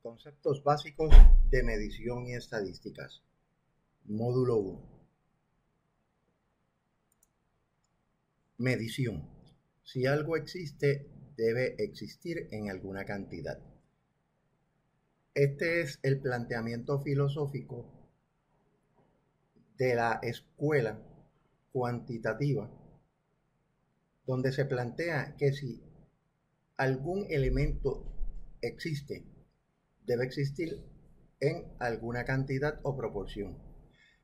Conceptos básicos de medición y estadísticas. Módulo 1. Medición. Si algo existe, debe existir en alguna cantidad. Este es el planteamiento filosófico de la escuela cuantitativa, donde se plantea que si algún elemento existe, debe existir en alguna cantidad o proporción.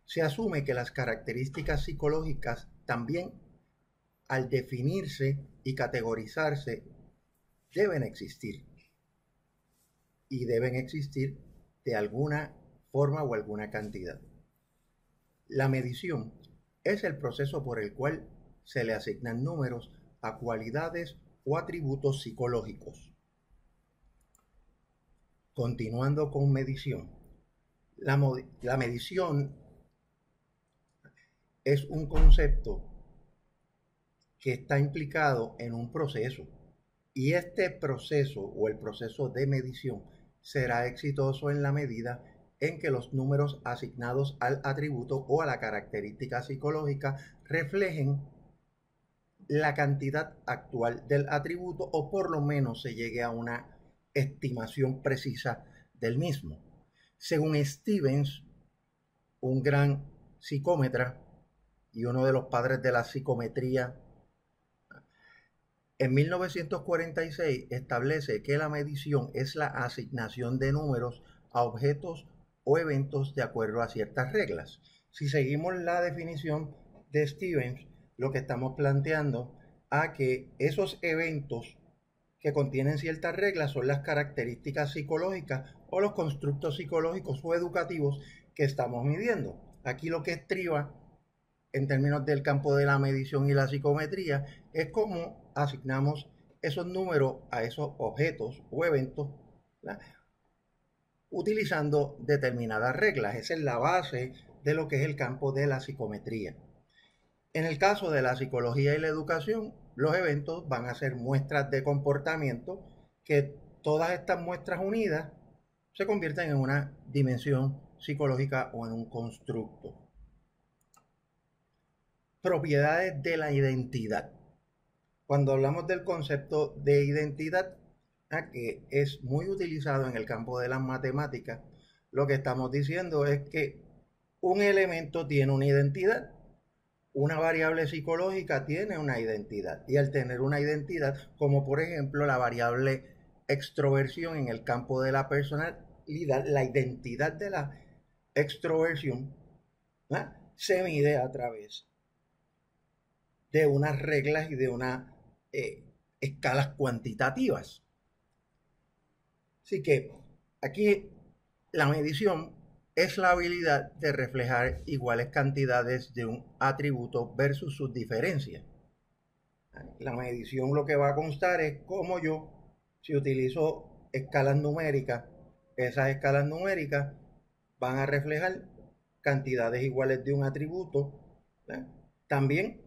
Se asume que las características psicológicas también, al definirse y categorizarse, deben existir. Y deben existir de alguna forma o alguna cantidad. La medición es el proceso por el cual se le asignan números a cualidades o atributos psicológicos. Continuando con medición. La medición es un concepto que está implicado en un proceso, y este proceso o el proceso de medición será exitoso en la medida en que los números asignados al atributo o a la característica psicológica reflejen la cantidad actual del atributo, o por lo menos se llegue a una estimación precisa del mismo. Según Stevens, un gran psicómetra y uno de los padres de la psicometría, en 1946 establece que la medición es la asignación de números a objetos o eventos de acuerdo a ciertas reglas. Si seguimos la definición de Stevens, lo que estamos planteando a que esos eventos que contienen ciertas reglas son las características psicológicas o los constructos psicológicos o educativos que estamos midiendo. Aquí lo que estriba en términos del campo de la medición y la psicometría es cómo asignamos esos números a esos objetos o eventos, ¿verdad?, utilizando determinadas reglas. Esa es la base de lo que es el campo de la psicometría. En el caso de la psicología y la educación, los eventos van a ser muestras de comportamiento que todas estas muestras unidas se convierten en una dimensión psicológica o en un constructo. Propiedades de la identidad. Cuando hablamos del concepto de identidad, que es muy utilizado en el campo de las matemáticas, lo que estamos diciendo es que un elemento tiene una identidad, una variable psicológica tiene una identidad, y al tener una identidad, como por ejemplo la variable extroversión en el campo de la personalidad, la identidad de la extroversión, ¿verdad?, se mide a través de unas reglas y de unas escalas cuantitativas. Así que aquí la medición es la habilidad de reflejar iguales cantidades de un atributo versus sus diferencias. La medición lo que va a constar es cómo yo, si utilizo escalas numéricas, esas escalas numéricas van a reflejar cantidades iguales de un atributo, ¿verdad? También,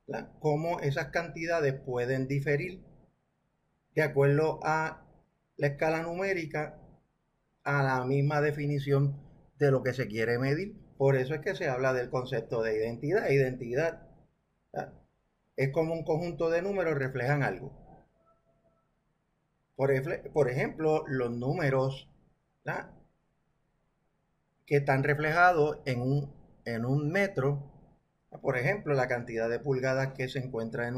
¿verdad?, cómo esas cantidades pueden diferir de acuerdo a la escala numérica, a la misma definición de lo que se quiere medir. Por eso es que se habla del concepto de identidad. Identidad, ¿verdad?, es como un conjunto de números reflejan algo. Por ejemplo, los números, ¿verdad?, que están reflejados en un metro, por ejemplo, la cantidad de pulgadas que se encuentra en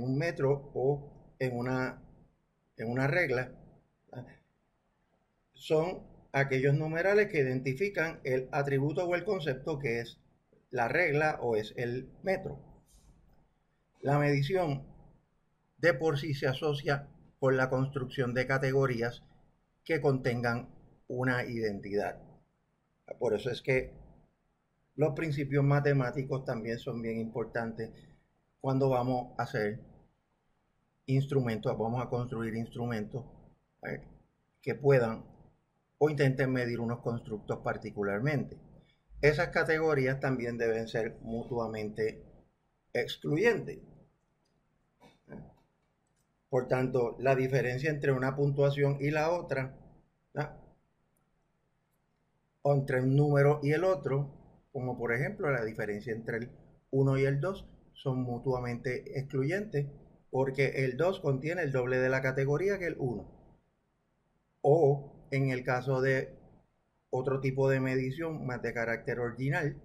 un metro o en una regla, ¿verdad?, son aquellos numerales que identifican el atributo o el concepto que es la regla o es el metro. La medición de por sí se asocia con la construcción de categorías que contengan una identidad. Por eso es que los principios matemáticos también son bien importantes cuando vamos a hacer instrumentos, vamos a construir instrumentos que puedan o intenten medir unos constructos particularmente. Esas categorías también deben ser mutuamente excluyentes. Por tanto, la diferencia entre una puntuación y la otra ¿ah? O entre un número y el otro, como por ejemplo la diferencia entre el 1 y el 2 son mutuamente excluyentes porque el 2 contiene el doble de la categoría que el 1. O en el caso de otro tipo de medición más de carácter ordinal,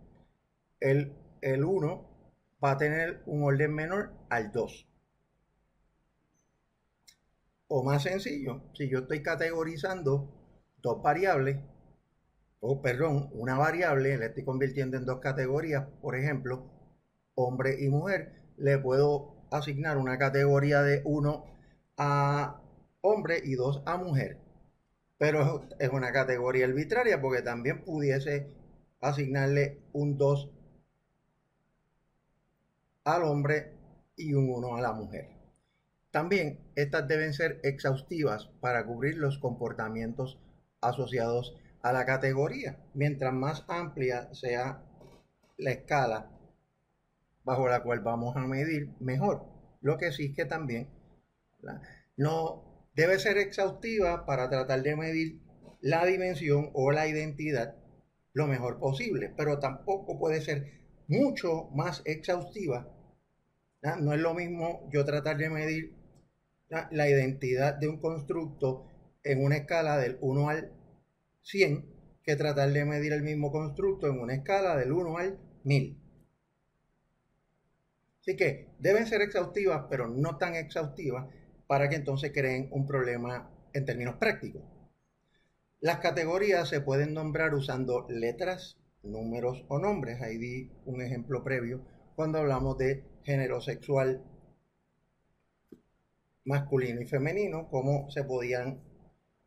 el 1 va a tener un orden menor al 2. O más sencillo, si yo estoy categorizando dos variables, o perdón, una variable, la estoy convirtiendo en dos categorías, por ejemplo, hombre y mujer, le puedo asignar una categoría de 1 a hombre y 2 a mujer. Pero es una categoría arbitraria porque también pudiese asignarle un 2 al hombre y un 1 a la mujer. También estas deben ser exhaustivas para cubrir los comportamientos asociados a la categoría. Mientras más amplia sea la escala bajo la cual vamos a medir, mejor. Lo que sí es que también no debe ser exhaustiva para tratar de medir la dimensión o la identidad lo mejor posible, pero tampoco puede ser mucho más exhaustiva. No es lo mismo yo tratar de medir la identidad de un constructo en una escala del 1 al 100 que tratar de medir el mismo constructo en una escala del 1 al 1000. Así que deben ser exhaustivas, pero no tan exhaustivas para que entonces creen un problema en términos prácticos. Las categorías se pueden nombrar usando letras, números o nombres. Ahí di un ejemplo previo cuando hablamos de género sexual masculino y femenino, cómo se podían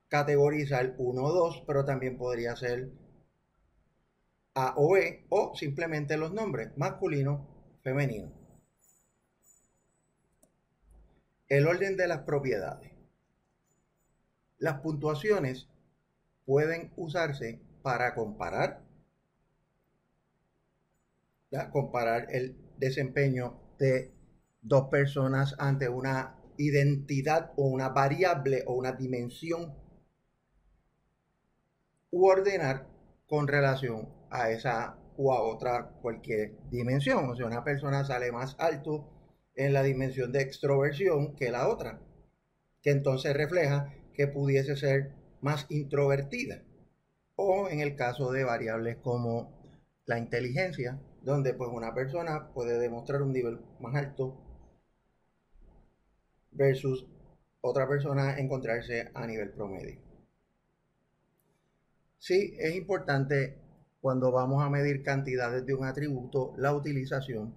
categorizar 1 o 2, pero también podría ser A o E, o simplemente los nombres masculino, femenino. El orden de las propiedades. Las puntuaciones pueden usarse para comparar el desempeño de dos personas ante una identidad o una variable o una dimensión, u ordenar con relación a esa u a otra cualquier dimensión. O sea, una persona sale más alto en la dimensión de extroversión que la otra, que entonces refleja que pudiese ser más introvertida. O en el caso de variables como la inteligencia, donde pues una persona puede demostrar un nivel más alto versus otra persona encontrarse a nivel promedio. Sí, es importante cuando vamos a medir cantidades de un atributo la utilización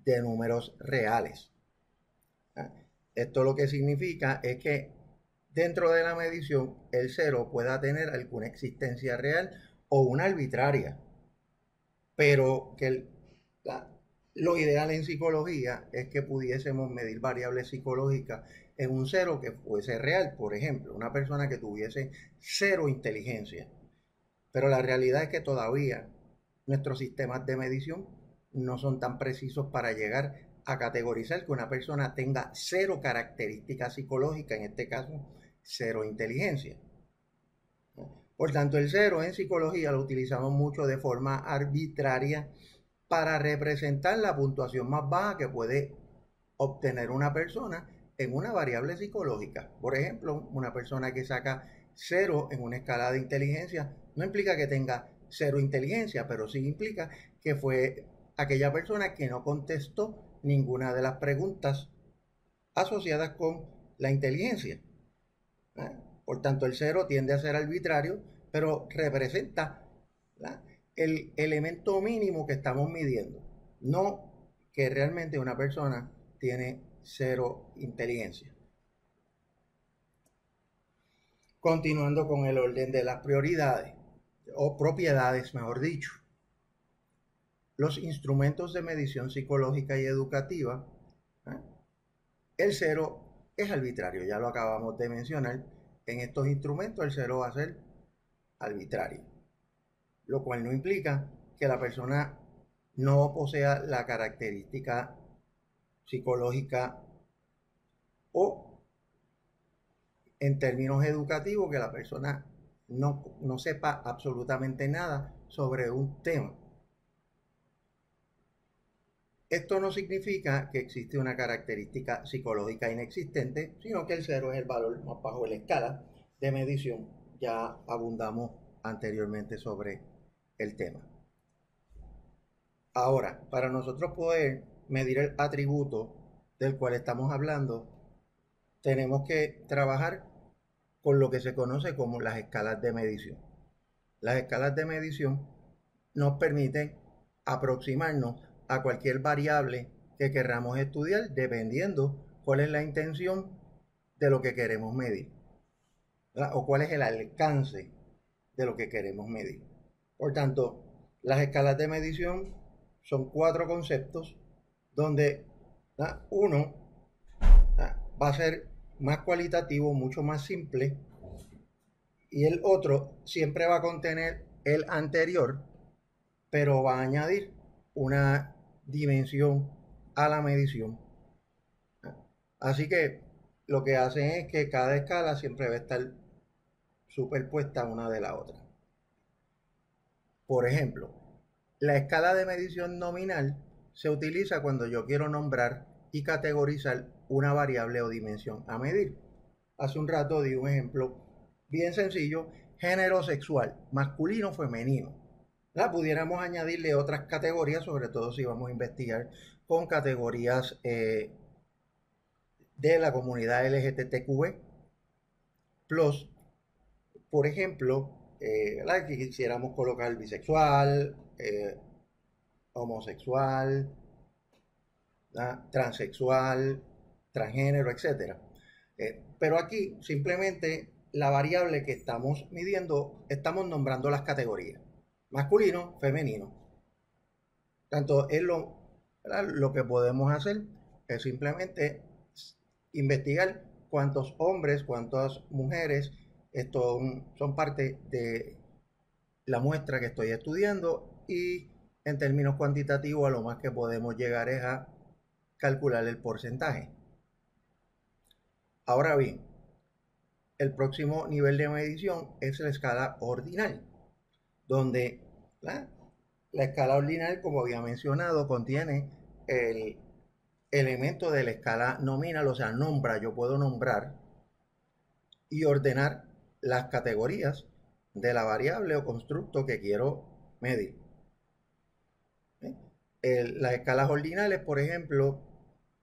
de números reales. Esto lo que significa es que dentro de la medición el cero pueda tener alguna existencia real o una arbitraria, pero que lo ideal en psicología es que pudiésemos medir variables psicológicas en un cero que fuese real. Por ejemplo, una persona que tuviese cero inteligencia, pero la realidad es que todavía nuestros sistemas de medición no son tan precisos para llegar a categorizar que una persona tenga cero características psicológicas, en este caso, cero inteligencia. Por tanto, el cero en psicología lo utilizamos mucho de forma arbitraria para representar la puntuación más baja que puede obtener una persona en una variable psicológica. Por ejemplo, una persona que saca cero en una escala de inteligencia no implica que tenga cero inteligencia, pero sí implica que fue aquella persona que no contestó ninguna de las preguntas asociadas con la inteligencia. Por tanto, el cero tiende a ser arbitrario, pero representa el elemento mínimo que estamos midiendo, no que realmente una persona tiene cero inteligencia. Continuando con el orden de las prioridades, o propiedades, mejor dicho. Los instrumentos de medición psicológica y educativa, el cero es arbitrario, ya lo acabamos de mencionar. En estos instrumentos el cero va a ser arbitrario, lo cual no implica que la persona no posea la característica psicológica o en términos educativos que la persona no sepa absolutamente nada sobre un tema. Esto no significa que existe una característica psicológica inexistente, sino que el 0 es el valor más bajo de la escala de medición. Ya abundamos anteriormente sobre el tema. Ahora, para nosotros poder medir el atributo del cual estamos hablando, tenemos que trabajar con lo que se conoce como las escalas de medición. Las escalas de medición nos permiten aproximarnos a cualquier variable que queramos estudiar dependiendo cuál es la intención de lo que queremos medir, ¿verdad? O cuál es el alcance de lo que queremos medir. Por tanto, las escalas de medición son 4 conceptos donde, ¿verdad?, uno, ¿verdad?, va a ser más cualitativo, mucho más simple, y el otro siempre va a contener el anterior, pero va a añadir una dimensión a la medición. Así que lo que hacen es que cada escala siempre va a estar superpuesta una de la otra. Por ejemplo, la escala de medición nominal se utiliza cuando yo quiero nombrar y categorizar una variable o dimensión a medir. Hace un rato di un ejemplo bien sencillo: género sexual, masculino, femenino. Pudiéramos añadirle otras categorías, sobre todo si vamos a investigar con categorías de la comunidad LGBTQ+. Por ejemplo, que quisiéramos colocar bisexual, homosexual, transexual, transgénero, etc. Pero aquí simplemente la variable que estamos midiendo, estamos nombrando las categorías: masculino, femenino. Tanto es lo que podemos hacer es simplemente investigar cuántos hombres, cuántas mujeres son parte de la muestra que estoy estudiando, y en términos cuantitativos a lo más que podemos llegar es a calcular el porcentaje. Ahora bien, el próximo nivel de medición es la escala ordinal, donde la escala ordinal, como había mencionado, contiene el elemento de la escala nominal, o sea, yo puedo nombrar y ordenar las categorías de la variable o constructo que quiero medir. Las escalas ordinales, por ejemplo,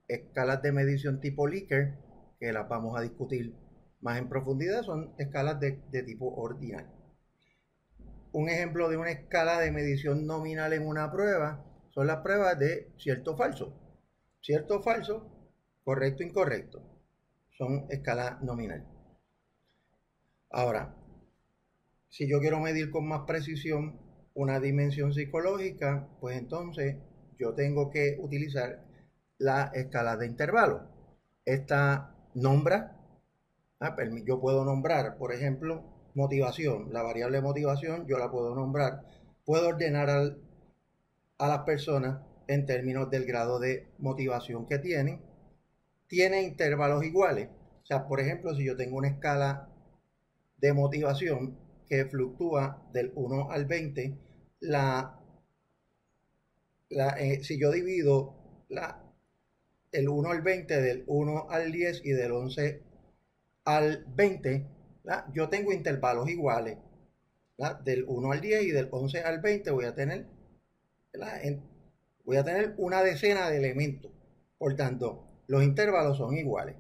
escalas de medición tipo Likert, que las vamos a discutir más en profundidad, son escalas de tipo ordinal. Un ejemplo de una escala de medición nominal en una prueba son las pruebas de cierto o falso. Cierto o falso, correcto o incorrecto, son escala nominal. Ahora, si yo quiero medir con más precisión una dimensión psicológica, pues entonces yo tengo que utilizar la escala de intervalo. Esta nombra, yo puedo nombrar, por ejemplo, motivación. La variable motivación yo la puedo nombrar. Puedo ordenar a las personas en términos del grado de motivación que tienen. Tiene intervalos iguales. O sea, por ejemplo, si yo tengo una escala de motivación que fluctúa del 1 al 20, si yo divido el 1 al 20 del 1 al 10 y del 11 al 20, yo tengo intervalos iguales. Del 1 al 10 y del 11 al 20 voy a tener una decena de elementos. Por tanto, los intervalos son iguales.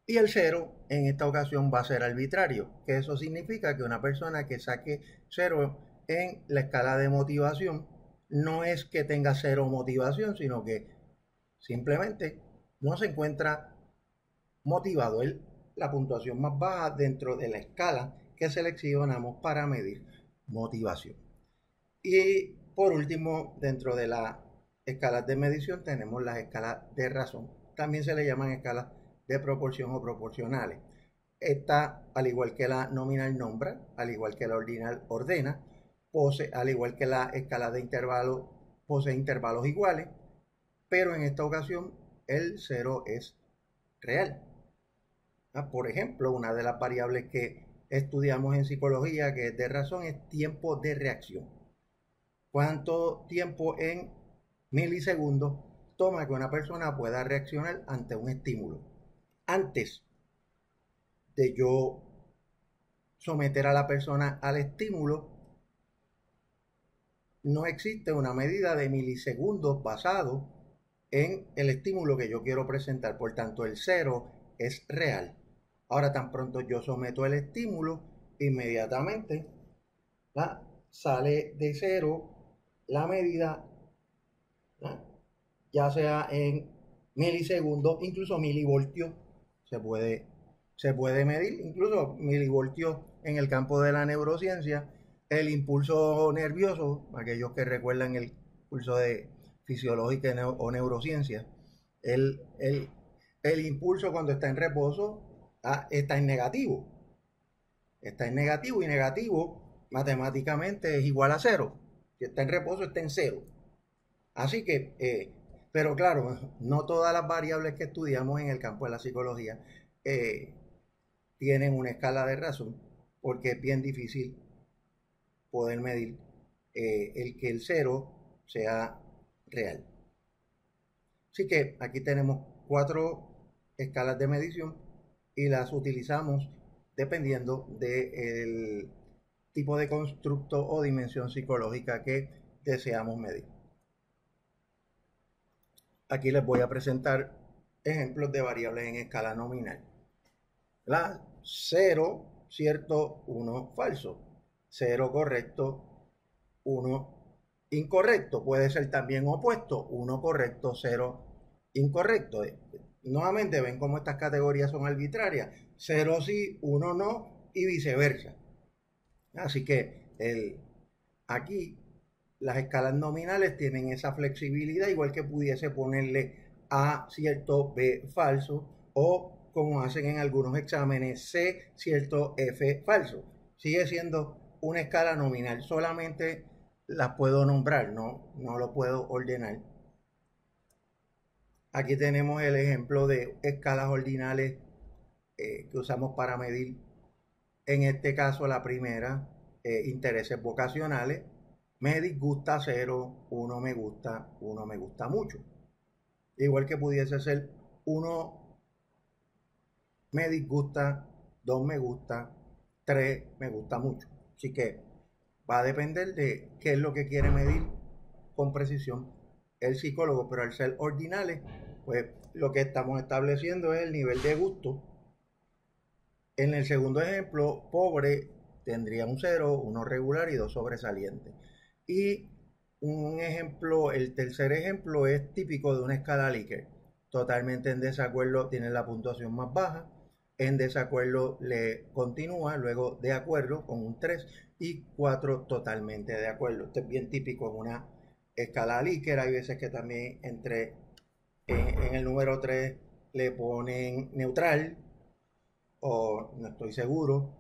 Y el 0 en esta ocasión va a ser arbitrario, que eso significa que una persona que saque 0 en la escala de motivación no es que tenga 0 motivación, sino que simplemente no se encuentra motivado. Es la puntuación más baja dentro de la escala que seleccionamos para medir motivación. Y por último, dentro de las escalas de medición tenemos las escalas de razón. También se le llaman escalas de proporción o proporcionales. Esta, al igual que la nominal, nombra, al igual que la ordinal, ordena, al igual que la escala de intervalo, posee intervalos iguales, pero en esta ocasión el 0 es real. Por ejemplo, una de las variables que estudiamos en psicología, que es de razón, es tiempo de reacción. ¿Cuánto tiempo en milisegundos toma que una persona pueda reaccionar ante un estímulo? Antes de yo someter a la persona al estímulo, no existe una medida de milisegundos basado en el estímulo que yo quiero presentar. Por tanto, el cero es real. Ahora, tan pronto yo someto el estímulo, inmediatamente sale de cero la medida, ya sea en milisegundos, incluso milivoltios, se puede medir, incluso milivoltios en el campo de la neurociencia. El impulso nervioso, aquellos que recuerdan el curso de fisiológica o neurociencia, el impulso cuando está en reposo está en negativo. Está en negativo y negativo matemáticamente es igual a cero. Si está en reposo está en cero. Así que, pero claro, no todas las variables que estudiamos en el campo de la psicología tienen una escala de razón, porque es bien difícil poder medir el que el cero sea real. Así que aquí tenemos 4 escalas de medición y las utilizamos dependiendo del tipo de constructo o dimensión psicológica que deseamos medir. Aquí les voy a presentar ejemplos de variables en escala nominal. La 0, cierto, 1, falso. 0, correcto, 1, incorrecto. Puede ser también opuesto, 1 correcto, 0 incorrecto. Nuevamente ven cómo estas categorías son arbitrarias. 0 sí, 1 no y viceversa. Así que aquí las escalas nominales tienen esa flexibilidad, igual que pudiese ponerle A cierto, B falso, o como hacen en algunos exámenes, C cierto, F falso. Sigue siendo una escala nominal, solamente las puedo nombrar, no lo puedo ordenar. Aquí tenemos el ejemplo de escalas ordinales que usamos para medir, en este caso la primera, intereses vocacionales. Me disgusta 0, 1 me gusta, 1 me gusta mucho. Igual que pudiese ser 1 me disgusta, 2 me gusta, 3 me gusta mucho. Así que va a depender de qué es lo que quiere medir con precisión el psicólogo, pero al ser ordinales, pues lo que estamos estableciendo es el nivel de gusto. En el segundo ejemplo, pobre tendría un 0, 1 regular y 2 sobresalientes. Y un ejemplo, el tercer ejemplo es típico de una escala Likert. Totalmente en desacuerdo tiene la puntuación más baja, en desacuerdo le continúa, luego de acuerdo con un 3 y 4 totalmente de acuerdo. Esto es bien típico en una escala Likert. Hay veces que también en el número 3 le ponen neutral o no estoy seguro.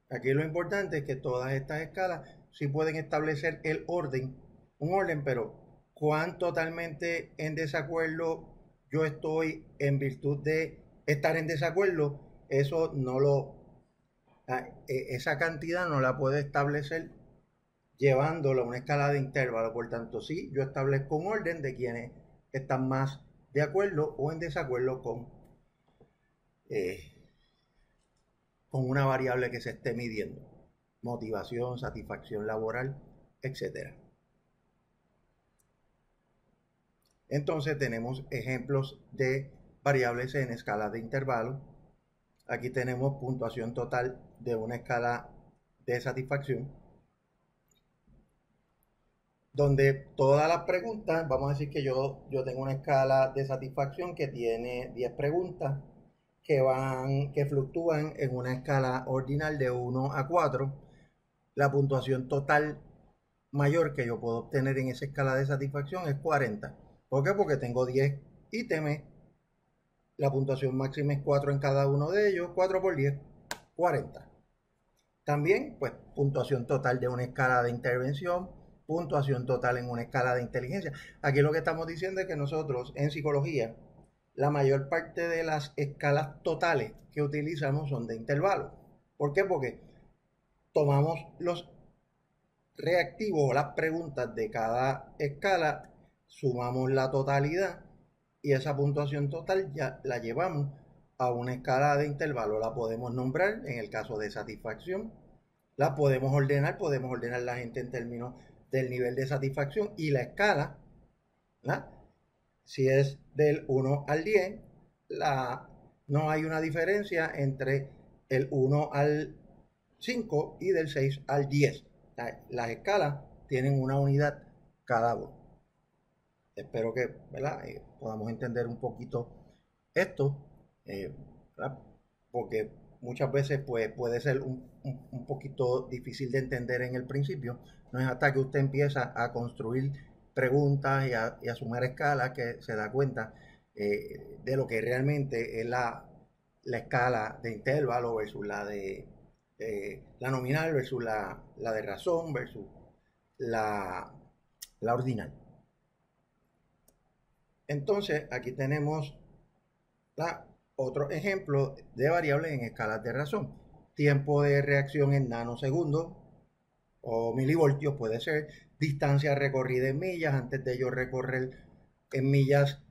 Aquí lo importante es que todas estas escalas sí pueden establecer el orden, un orden, pero cuán totalmente en desacuerdo yo estoy en virtud de estar en desacuerdo, eso no esa cantidad no la puedo establecer llevándolo a una escala de intervalo. Por tanto, sí, yo establezco un orden de quienes están más de acuerdo o en desacuerdo con una variable que se esté midiendo, motivación, satisfacción laboral, etc. Entonces tenemos ejemplos de variables en escalas de intervalo. Aquí tenemos puntuación total de una escala de satisfacción, donde todas las preguntas, vamos a decir que yo tengo una escala de satisfacción que tiene 10 preguntas que fluctúan en una escala ordinal de 1 a 4. La puntuación total mayor que yo puedo obtener en esa escala de satisfacción es 40. ¿Por qué? Porque tengo 10 ítems, la puntuación máxima es 4 en cada uno de ellos, 4 por 10, 40. También, pues, puntuación total de una escala de intervención, puntuación total en una escala de inteligencia. Aquí lo que estamos diciendo es que nosotros en psicología la mayor parte de las escalas totales que utilizamos son de intervalos. ¿Por qué? Porque tomamos los reactivos o las preguntas de cada escala, sumamos la totalidad y esa puntuación total ya la llevamos a una escala de intervalo. La podemos nombrar en el caso de satisfacción, la podemos ordenar la gente en términos del nivel de satisfacción y la escala, ¿verdad? Si es del 1 al 10, no hay una diferencia entre el 1 al 5 y del 6 al 10. Las escalas tienen una unidad cada uno. Espero que, ¿verdad? Podamos entender un poquito esto, ¿verdad? Porque muchas veces pues, puede ser un poquito difícil de entender en el principio. No es hasta que usted empieza a construir preguntas y a sumar escalas que se da cuenta de lo que realmente es la escala de intervalo versus la de la nominal versus la de razón versus la ordinal. Entonces, aquí tenemos otro ejemplo de variables en escalas de razón. Tiempo de reacción en nanosegundos o milivoltios puede ser. Distancia recorrida en millas. Antes de yo recorrer en millas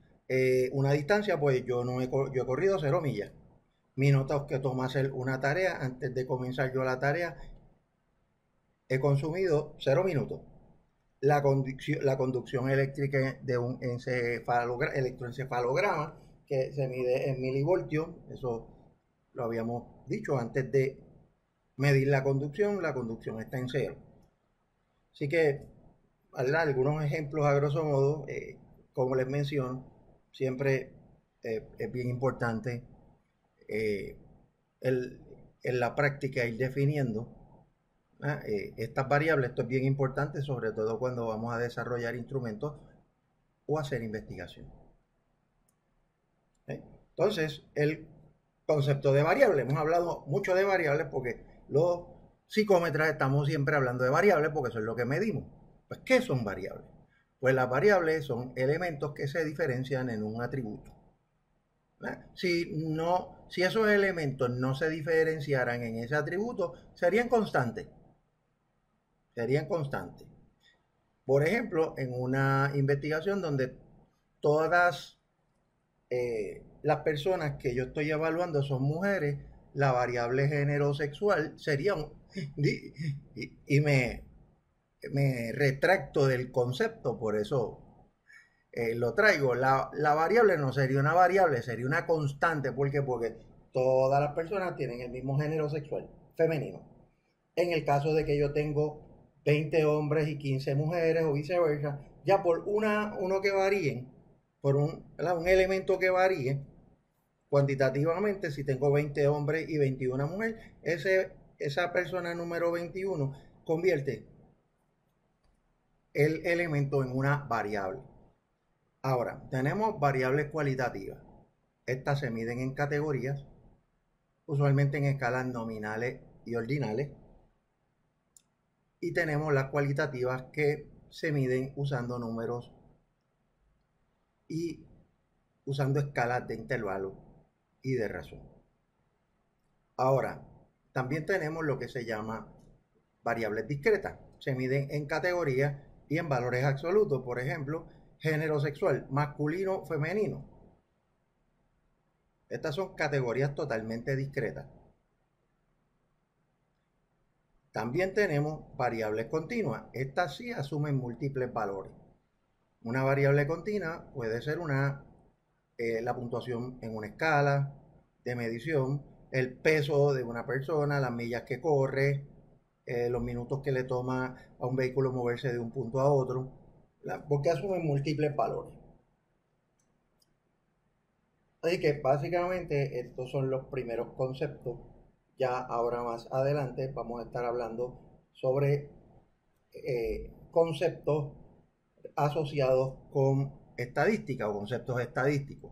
una distancia, pues yo he corrido 0 millas. Minutos que toma hacer una tarea. Antes de comenzar yo la tarea, he consumido 0 minutos. La conducción eléctrica de un electroencefalograma que se mide en milivoltios, eso lo habíamos dicho antes de medir la conducción está en 0. Así que, algunos ejemplos a grosso modo, como les menciono, siempre es bien importante en la práctica ir definiendo estas variables. Esto es bien importante, sobre todo cuando vamos a desarrollar instrumentos o hacer investigación. Entonces, el concepto de variable, hemos hablado mucho de variables porque los psicómetras estamos siempre hablando de variables porque eso es lo que medimos. Pues, ¿qué son variables? Pues las variables son elementos que se diferencian en un atributo. Si esos elementos no se diferenciaran en ese atributo, serían constantes. Por ejemplo, en una investigación donde todas las personas que yo estoy evaluando son mujeres, la variable género sexual sería y me retracto del concepto, por eso lo traigo. La variable no sería una variable, sería una constante. ¿Por qué? Porque todas las personas tienen el mismo género sexual, femenino. En el caso de que yo tengo 20 hombres y 15 mujeres o viceversa, ya por uno que varíen, por un elemento que varíe cuantitativamente, si tengo 20 hombres y 21 mujeres, esa persona número 21 convierte el elemento en una variable. Ahora, tenemos variables cualitativas. Estas se miden en categorías, usualmente en escalas nominales y ordinales. Y tenemos las cualitativas que se miden usando números y usando escalas de intervalo y de razón. Ahora, también tenemos lo que se llama variables discretas. Se miden en categorías y en valores absolutos. Por ejemplo, género sexual, masculino, femenino. Estas son categorías totalmente discretas. También tenemos variables continuas. Estas sí asumen múltiples valores. Una variable continua puede ser la puntuación en una escala de medición, el peso de una persona, las millas que corre, los minutos que le toma a un vehículo moverse de un punto a otro, porque asumen múltiples valores. Así que básicamente estos son los primeros conceptos. Ya ahora más adelante vamos a estar hablando sobre conceptos asociados con estadística o conceptos estadísticos.